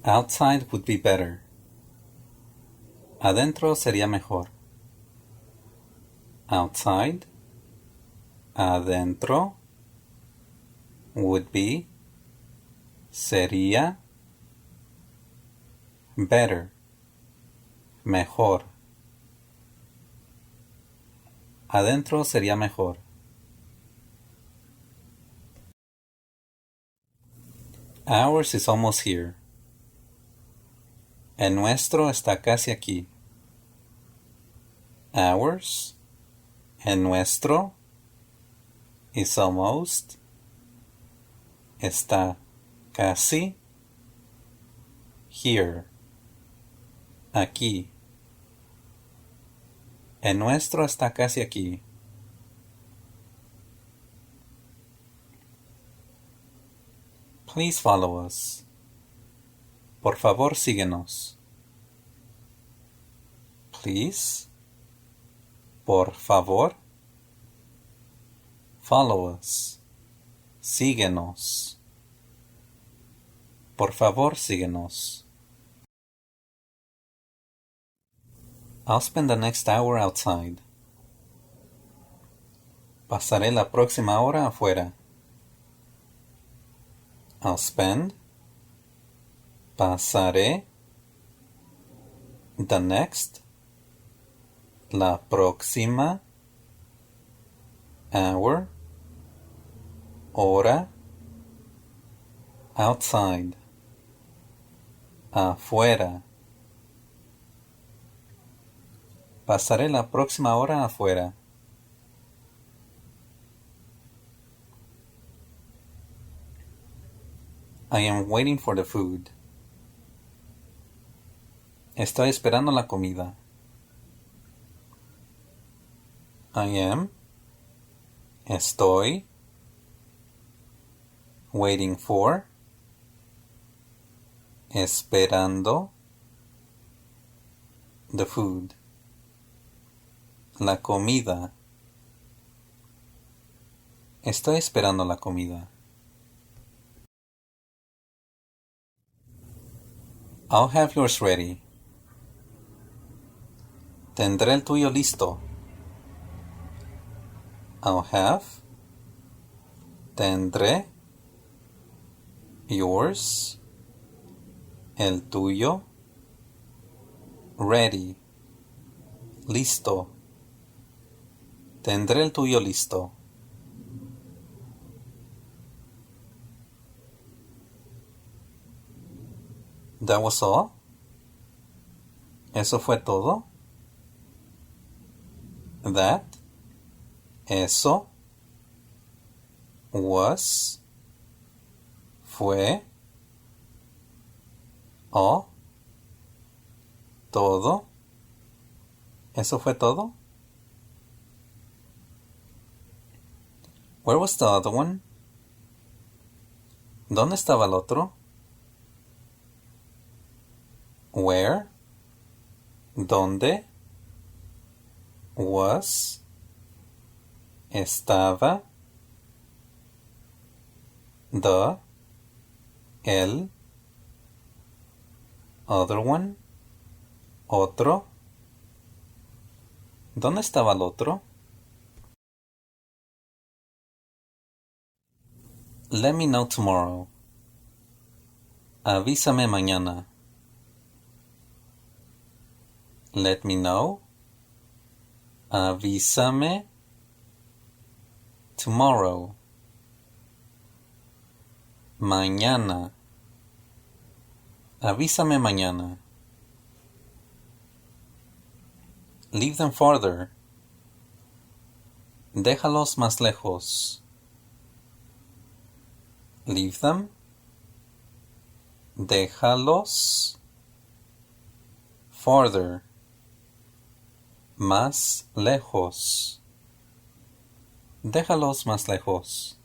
Outside would be better. Adentro sería mejor. Outside, adentro, would be, sería, better, mejor. Adentro sería mejor. Ours is almost here. El nuestro está casi aquí. Ours, el nuestro, is almost, está casi, here, aquí. El nuestro está casi aquí. Please follow us. Por favor, síguenos. Please, por favor, follow us. Síguenos. Por favor, síguenos. I'll spend the next hour outside. Pasaré la próxima hora afuera. I'll spend, pasaré, the next, la próxima, hour, hora, outside, afuera. Pasaré la próxima hora afuera. I am waiting for the food. Estoy esperando la comida. I am, estoy, waiting for, esperando, the food, la comida. Estoy esperando la comida. I'll have yours ready. Tendré el tuyo listo. I'll have, tendré, yours, el tuyo, ready, listo. Tendré el tuyo listo. That was all? ¿Eso fue todo? That, eso, was, fue, all, todo. ¿Eso fue todo? Where was the other one? ¿Dónde estaba el otro? Where, ¿dónde? Was, estaba, the, el, other one, otro. ¿Dónde estaba el otro? Let me know tomorrow. Avísame mañana. Let me know. Avísame. Tomorrow. Mañana. Avísame mañana. Leave them farther. Déjalos más lejos. Leave them. Déjalos. Farther. Más lejos. Déjalos más lejos.